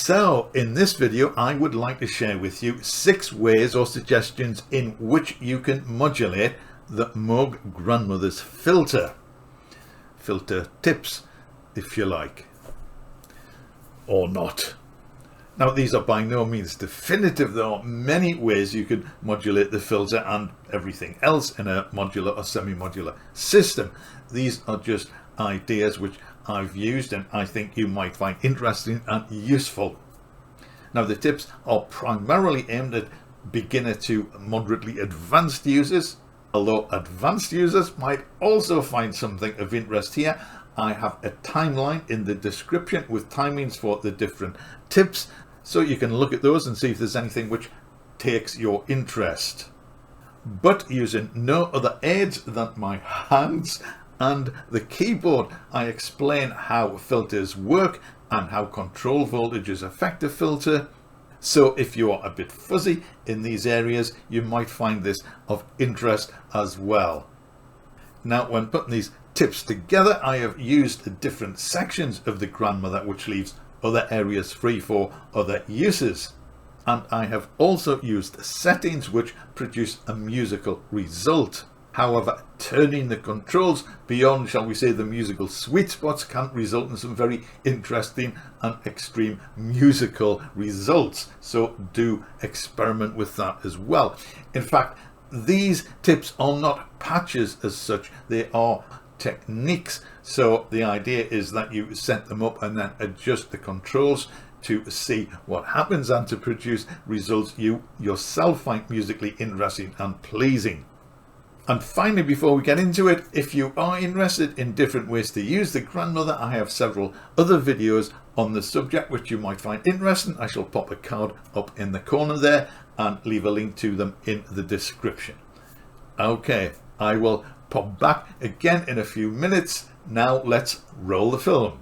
So in this video I would like to share with you 6 ways or suggestions in which you can modulate the Moog Grandmother's filter tips, if you like, or not. Now these are by no means definitive. There are many ways you can modulate the filter and everything else in a modular or semi-modular system. These are just ideas which I've used and I think you might find interesting and useful. Now the tips are primarily aimed at beginner to moderately advanced users, although advanced users might also find something of interest here. I have a timeline in the description with timings for the different tips, so you can look at those and see if there's anything which takes your interest. But using no other aids than my hands and the keyboard, I explain how filters work and how control voltages affect a filter. So if you are a bit fuzzy in these areas, you might find this of interest as well. Now when putting these tips together, I have used different sections of the Grandmother, which leaves other areas free for other uses. And I have also used settings which produce a musical result. However, turning the controls beyond, shall we say, the musical sweet spots can result in some very interesting and extreme musical results. So do experiment with that as well. In fact, these tips are not patches as such, they are techniques. So the idea is that you set them up and then adjust the controls to see what happens and to produce results you yourself find musically interesting and pleasing. And finally, before we get into it, if you are interested in different ways to use the Grandmother, I have several other videos on the subject which you might find interesting. I shall pop a card up in the corner there and leave a link to them in the description. Okay, I will pop back again in a few minutes. Now let's roll the film.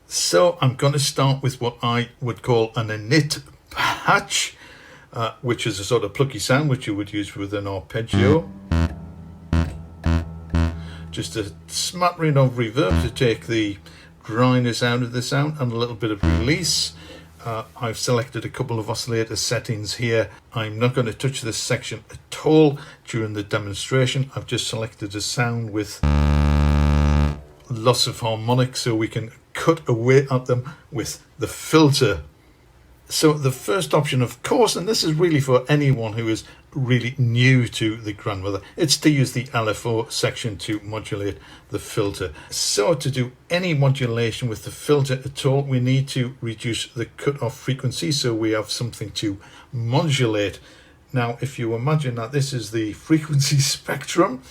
So I'm going to start with what I would call an INIT patch, which is a sort of plucky sound which you would use with an arpeggio. Just a smattering of reverb to take the dryness out of the sound and a little bit of release. I've selected a couple of oscillator settings here. I'm not going to touch this section at all during the demonstration. I've just selected a sound with loss of harmonics so we can cut away at them with the filter. So the first option, of course, and this is really for anyone who is really new to the Grandmother, it's to use the LFO section to modulate the filter. So to do any modulation with the filter at all, we need to reduce the cutoff frequency so we have something to modulate. Now, if you imagine that this is the frequency spectrum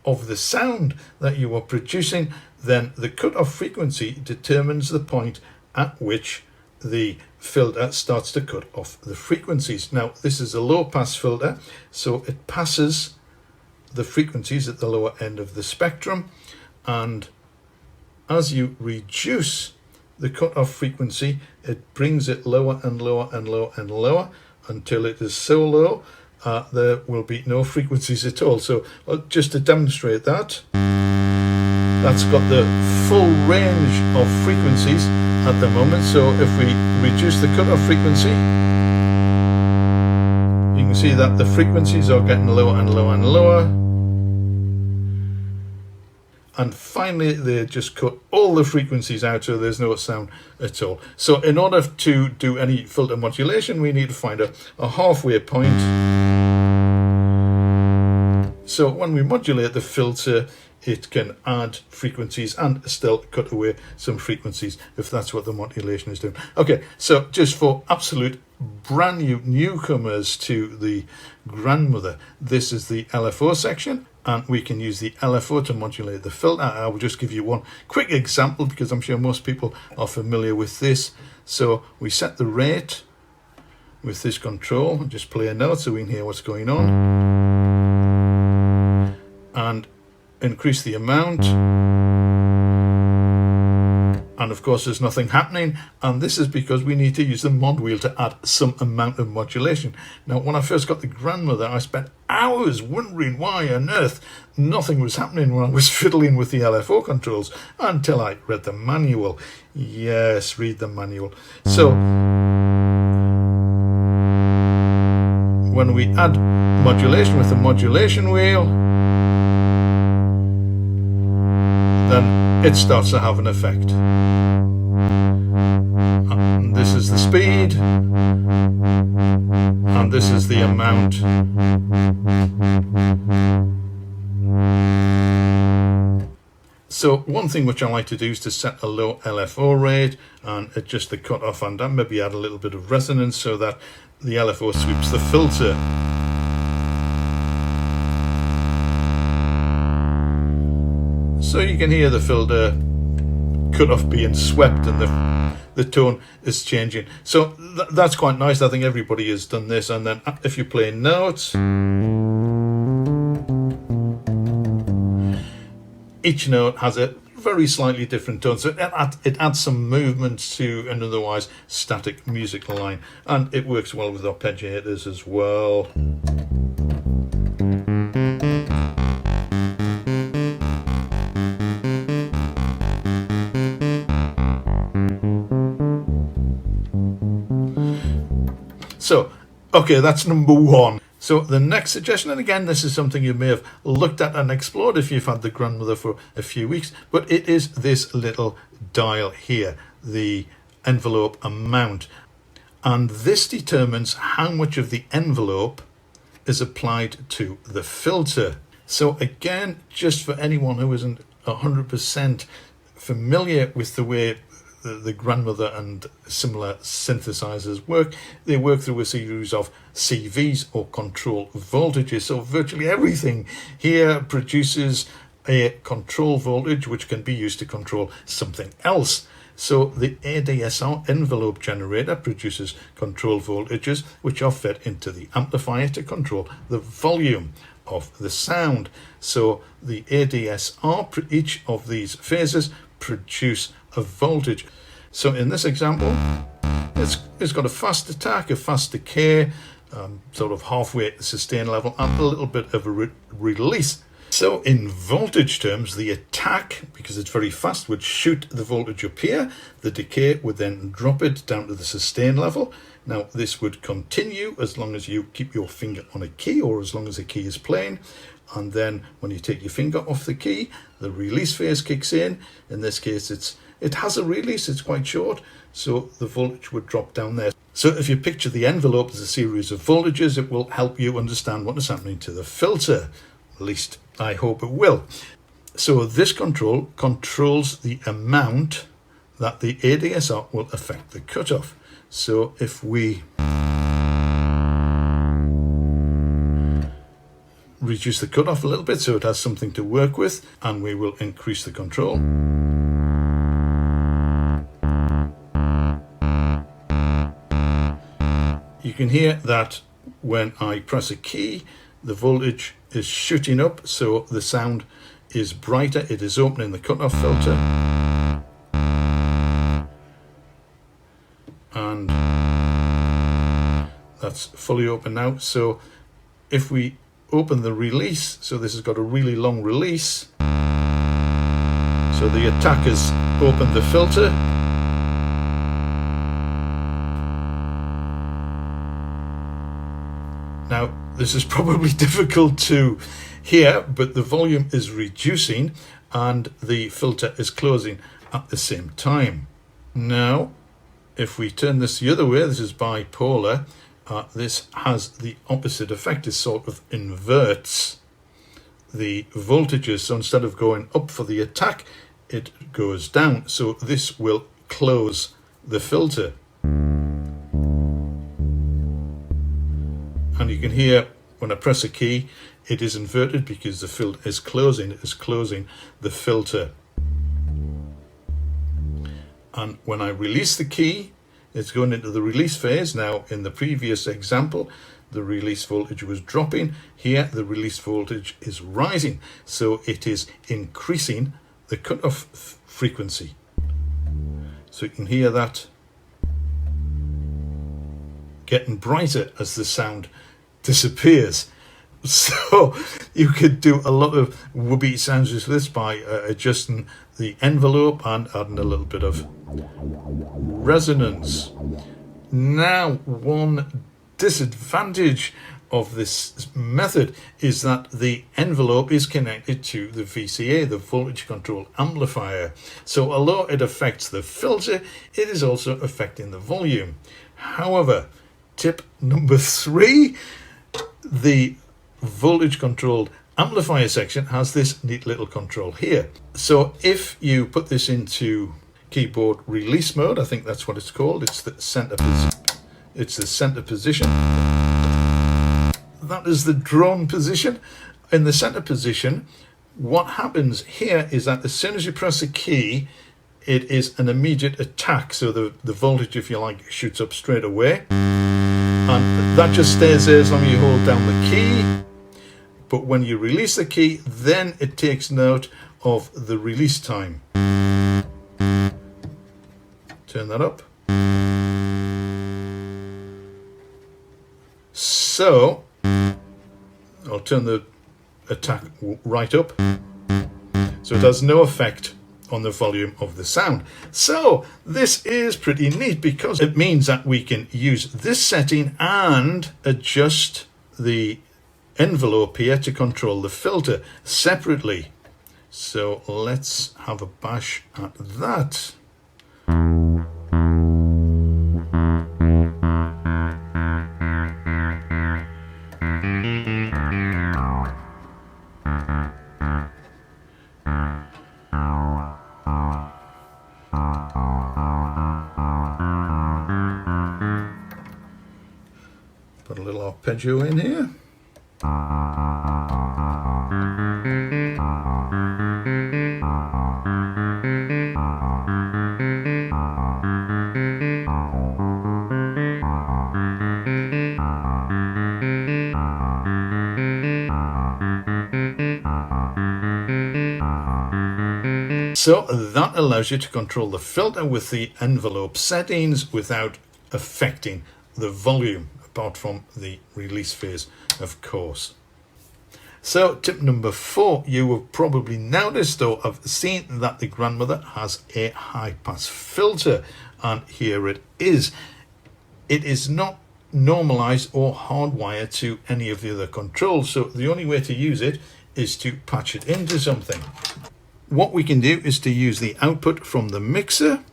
of the sound that you are producing, then the cutoff frequency determines the point at which the filter starts to cut off the frequencies. Now this is a low pass filter, so it passes the frequencies at the lower end of the spectrum, and as you reduce the cutoff frequency, it brings it lower and lower and lower and lower until it is so low there will be no frequencies at all. So just to demonstrate that, that's got the full range of frequencies at the moment. So if we reduce the cutoff frequency, you can see that the frequencies are getting lower and lower and lower, and finally they just cut all the frequencies out, so there's no sound at all. So in order to do any filter modulation, we need to find a halfway point. So when we modulate the filter, it can add frequencies and still cut away some frequencies if that's what the modulation is doing. Okay, so just for absolute brand new newcomers to the Grandmother, this is the LFO section, and we can use the LFO to modulate the filter. I will just give you one quick example because I'm sure most people are familiar with this. So we set the rate with this control, just play a note so we can hear what's going on, and increase the amount, And of course there's nothing happening, and this is because we need to use the mod wheel to add some amount of modulation. Now when I first got the Grandmother, I spent hours wondering why on earth nothing was happening when I was fiddling with the LFO controls, until I read the manual. Yes, read the manual. So when we add modulation with the modulation wheel, then it starts to have an effect. And this is the speed, and this is the amount. So one thing which I like to do is to set a low LFO rate and adjust the cutoff, and maybe add a little bit of resonance so that the LFO sweeps the filter. So you can hear the filter cutoff being swept, and the tone is changing. So that's quite nice. I think everybody has done this. And then if you play notes, each note has a very slightly different tone, so it adds some movement to an otherwise static musical line, and it works well with arpeggiators as well. So, okay, that's number one. So the next suggestion, and again, this is something you may have looked at and explored if you've had the Grandmother for a few weeks, but it is this little dial here, the envelope amount. And this determines how much of the envelope is applied to the filter. So again, just for anyone who isn't 100% familiar with the way the Grandmother and similar synthesizers work, they work through a series of CVs, or control voltages. So virtually everything here produces a control voltage which can be used to control something else. So the ADSR envelope generator produces control voltages which are fed into the amplifier to control the volume of the sound. So the ADSR, each of these phases produce a voltage. So in this example, it's got a fast attack, a fast decay, sort of halfway at the sustain level, and a little bit of a release. So in voltage terms, the attack, because it's very fast, would shoot the voltage up here. The decay would then drop it down to the sustain level. Now this would continue as long as you keep your finger on a key, or as long as the key is playing. And then when you take your finger off the key, the release phase kicks in. In this case, it has a release, it's quite short, so the voltage would drop down there. So if you picture the envelope as a series of voltages, it will help you understand what is happening to the filter. At least I hope it will. So this control controls the amount that the ADSR will affect the cutoff. So if we reduce the cutoff a little bit so it has something to work with, and we will increase the control. You can hear that when I press a key, the voltage is shooting up, so the sound is brighter. It is opening the cutoff filter. And that's fully open now. So if we open the release, so this has got a really long release. So the attack has opened the filter. Now, this is probably difficult to hear, but the volume is reducing and the filter is closing at the same time. Now, if we turn this the other way, this is bipolar, this has the opposite effect. It sort of inverts the voltages. So instead of going up for the attack, it goes down. So this will close the filter. And you can hear when I press a key, it is inverted because the filter is closing. It is closing the filter. And when I release the key, it's going into the release phase. Now, in the previous example, the release voltage was dropping. Here, the release voltage is rising. So it is increasing the cutoff frequency. So you can hear that getting brighter as the sound disappears. So you could do a lot of whoopee sounds with this by adjusting the envelope and adding a little bit of resonance. Now, one disadvantage of this method is that the envelope is connected to the VCA, the voltage control amplifier. So although it affects the filter, it is also affecting the volume. However, tip number 3, the voltage controlled amplifier section has this neat little control here. So if you put this into keyboard release mode, I think that's what it's called, it's the center position. That is the drone position. In the center position, what happens here is that as soon as you press a key, it is an immediate attack. So the voltage, if you like, shoots up straight away. And that just stays there as long as you hold down the key. But when you release the key, then it takes note of the release time. Turn that up. So I'll turn the attack right up. So it has no effect on the volume of the sound. So this is pretty neat because it means that we can use this setting and adjust the envelope here to control the filter separately. So let's have a bash at that. Put a little arpeggio in here. So that allows you to control the filter with the envelope settings without affecting the volume, apart from the release phase, of course. So tip number 4, you have probably noticed or have seen that the Grandmother has a high pass filter, and here it is. It is not normalized or hardwired to any of the other controls, so the only way to use it is to patch it into something. What we can do is to use the output from the mixer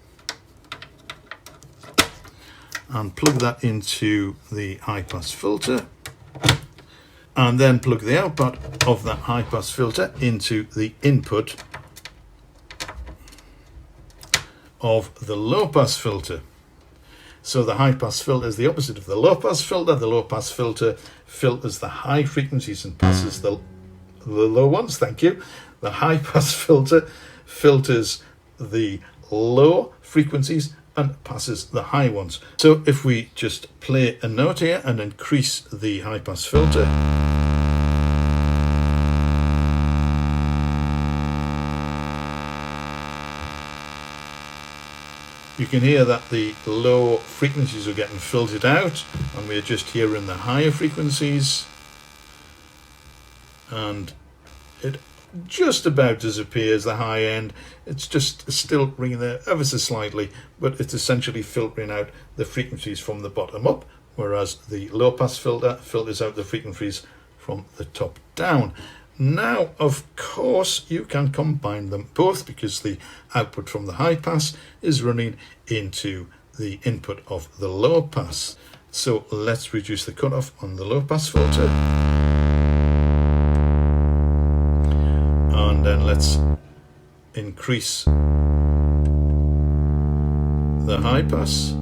and plug that into the high pass filter, and then plug the output of that high pass filter into the input of the low pass filter. So the high pass filter is the opposite of the low pass filter. The low pass filter filters the high frequencies and passes the low ones. Thank you. The high pass filter filters the low frequencies and passes the high ones. So if we just play a note here and increase the high pass filter, you can hear that the low frequencies are getting filtered out, and we're just hearing the higher frequencies, and it just about disappears, the high end. It's just still ringing there ever so slightly, but it's essentially filtering out the frequencies from the bottom up, whereas the low pass filter filters out the frequencies from the top down. Now, of course, you can combine them both because the output from the high pass is running into the input of the low pass. So let's reduce the cutoff on the low pass filter. And then let's increase the high pass.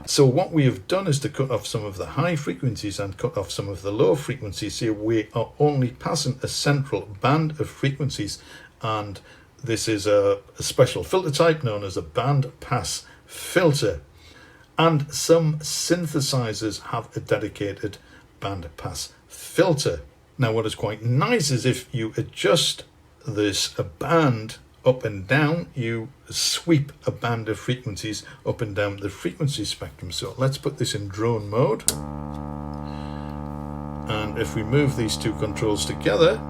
So what we have done is to cut off some of the high frequencies and cut off some of the low frequencies. Here we are only passing a central band of frequencies, and this is a special filter type known as a band pass filter. And some synthesizers have a dedicated band pass filter. Now what is quite nice is if you adjust there's a band up and down, you sweep a band of frequencies up and down the frequency spectrum. So let's put this in drone mode. And if we move these two controls together,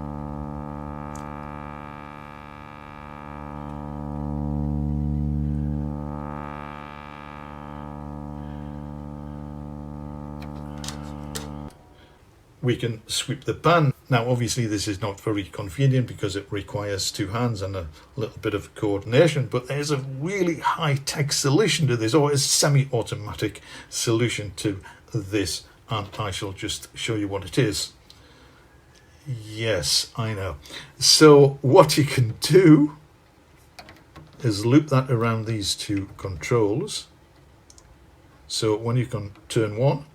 we can sweep the band. Now obviously this is not very convenient because it requires two hands and a little bit of coordination, but there's a really high-tech solution to this, or a semi-automatic solution to this, and I shall just show you what it is. Yes, I know. So what you can do is loop that around these two controls. So when you can turn one,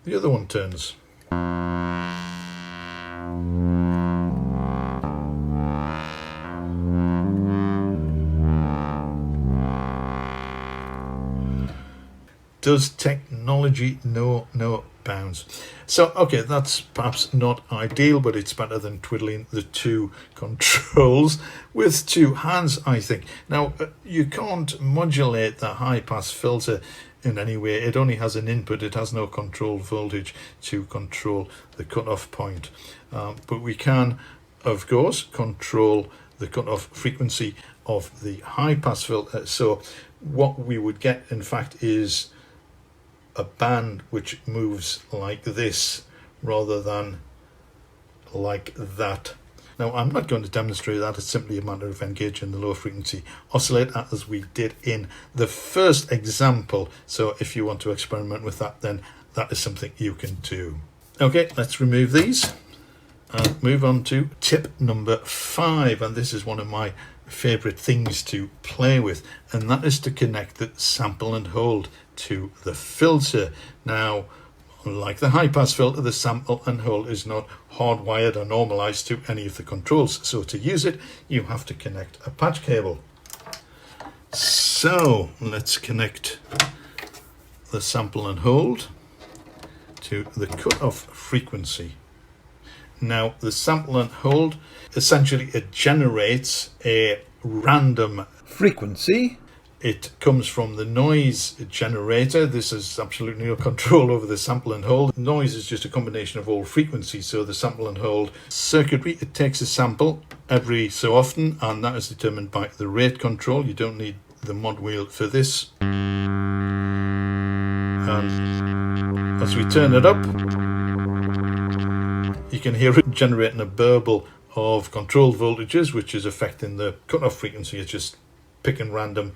the other one turns. Does technology know no bounds? So, okay, that's perhaps not ideal, but it's better than twiddling the two controls with two hands, I think. Now, you can't modulate the high-pass filter in any way. It only has an input. It has no control voltage to control the cutoff point. But we can, of course, control the cutoff frequency of the high-pass filter. So what we would get, in fact, is a band which moves like this rather than like that. Now, I'm not going to demonstrate that. It's simply a matter of engaging the low frequency oscillator as we did in the first example. So if you want to experiment with that, then that is something you can do. Okay, let's remove these and move on to tip number 5. And this is one of my favorite things to play with, and that is to connect the sample and hold to the filter. Now, like the high-pass filter, the sample and hold is not hardwired or normalized to any of the controls. So to use it, you have to connect a patch cable. So let's connect the sample and hold to the cutoff frequency. Now, the sample and hold, essentially it generates a random frequency. It comes from the noise generator. This has absolutely no control over the sample and hold. Noise is just a combination of all frequencies. So the sample and hold circuitry, it takes a sample every so often, and that is determined by the rate control. You don't need the mod wheel for this. And as we turn it up, you can hear it generating a burble of control voltages, which is affecting the cutoff frequency. It's just picking random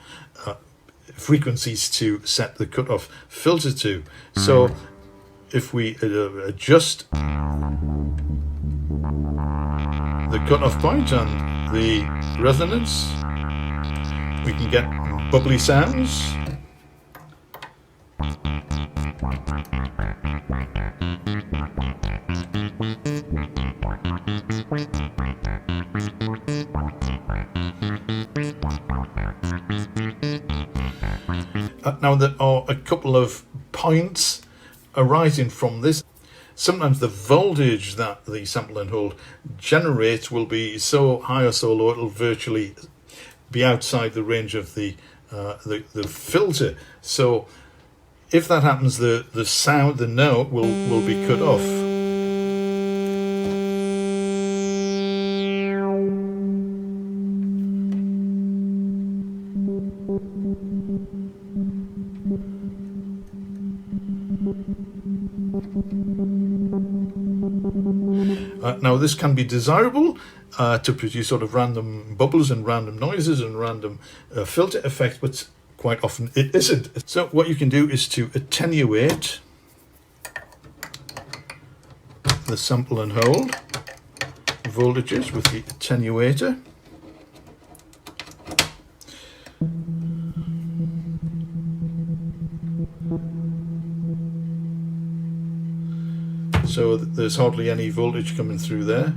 frequencies to set the cutoff filter to. So if we adjust the cutoff point and the resonance, we can get bubbly sounds. Now there are a couple of points arising from this. Sometimes the voltage that the sample and hold generates will be so high or so low it'll virtually be outside the range of the filter. So if that happens, the sound, the note will be cut off. Now this can be desirable to produce sort of random bubbles and random noises and random filter effects, but quite often it isn't. So what you can do is to attenuate the sample and hold voltages with the attenuator. So there's hardly any voltage coming through there.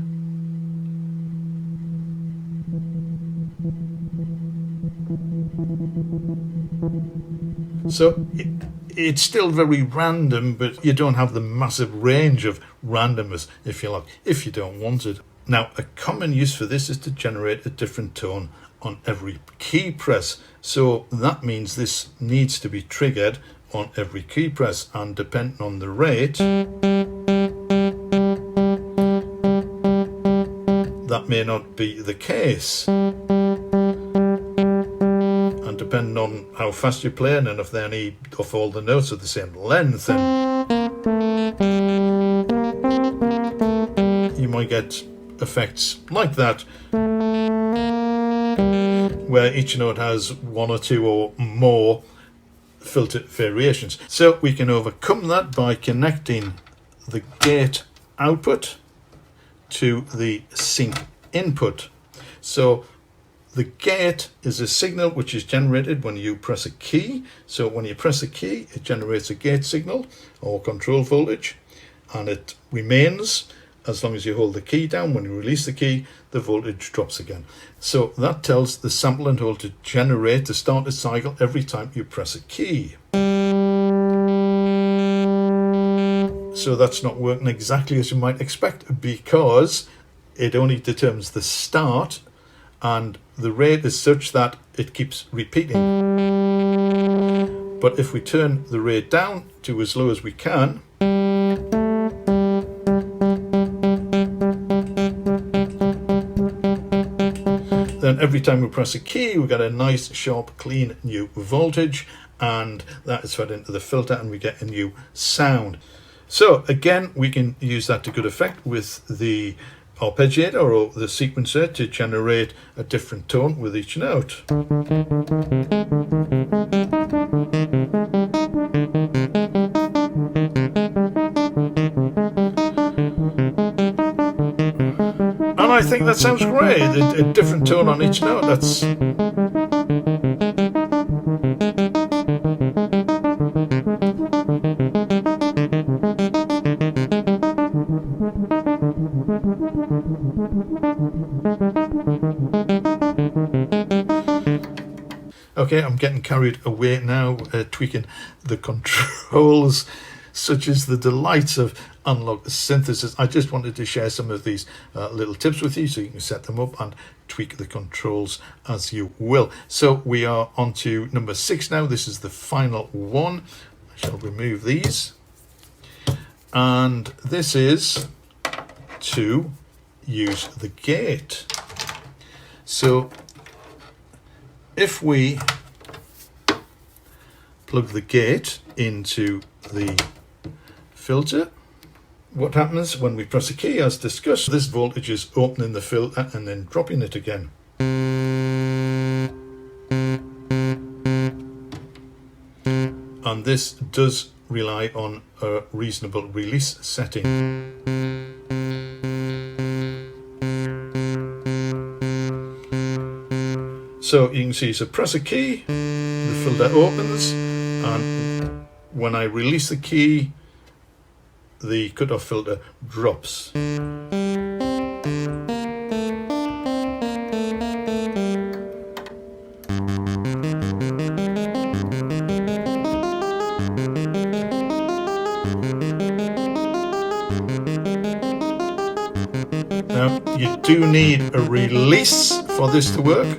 So it's still very random, but you don't have the massive range of randomness, if you like, if you don't want it. Now, a common use for this is to generate a different tone on every key press. So that means this needs to be triggered on every key press, and depending on the rate, that may not be the case. And depending on how fast you're playing and if any of all the notes are the same length, and you might get effects like that where each note has one or two or more filter variations. So we can overcome that by connecting the gate output to the sync input. So the gate is a signal which is generated when you press a key. So when you press a key, it generates a gate signal or control voltage, and it remains as long as you hold the key down. When you release the key, the voltage drops again. So that tells the sample and hold to generate, to start a cycle every time you press a key. So that's not working exactly as you might expect, because it only determines the start, and the rate is such that it keeps repeating. But if we turn the rate down to as low as we can, then every time we press a key, we get a nice, sharp, clean new voltage, and that is fed into the filter and we get a new sound. So again, we can use that to good effect with the arpeggiator or the sequencer to generate a different tone with each note. And I think that sounds great, a different tone on each note. That's okay, I'm getting carried away now, tweaking the controls, such as the delights of analog synthesis. I just wanted to share some of these little tips with you so you can set them up and tweak the controls as you will. So we are on to number 6 now. This is the final one. I shall remove these. And this is to use the gate. So if we plug the gate into the filter, what happens when we press a key, as discussed, this voltage is opening the filter and then dropping it again. And this does rely on a reasonable release setting. So you can see, so press a key, the filter opens, and when I release the key, the cutoff filter drops. Now, you do need a release for this to work.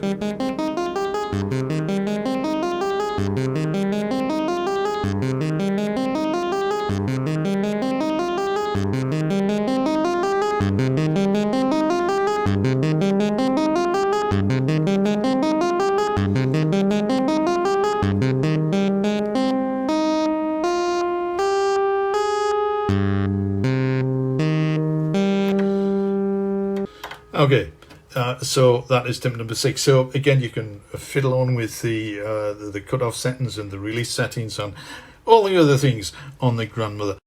Okay, so that is tip number 6. So again, you can fiddle on with the cutoff settings and the release settings and all the other things on the Grandmother.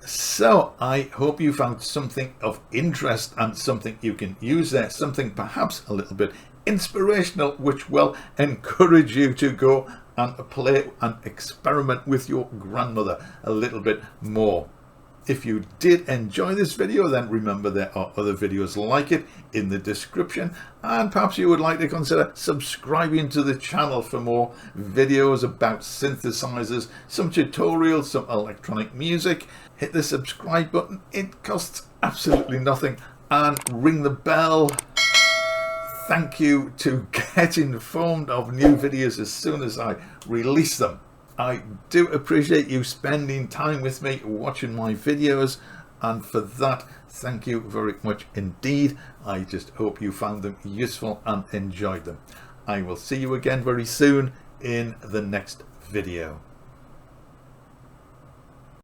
So I hope you found something of interest and something you can use there, something perhaps a little bit inspirational, which will encourage you to go and play and experiment with your Grandmother a little bit more. If you did enjoy this video, then remember there are other videos like it in the description, and perhaps you would like to consider subscribing to the channel for more videos about synthesizers, some tutorials, some electronic music. Hit the subscribe button. It costs absolutely nothing, and ring the bell. Thank you to get informed of new videos as soon as I release them. I do appreciate you spending time with me watching my videos, and for that, thank you very much indeed. I just hope you found them useful and enjoyed them. I will see you again very soon in the next video.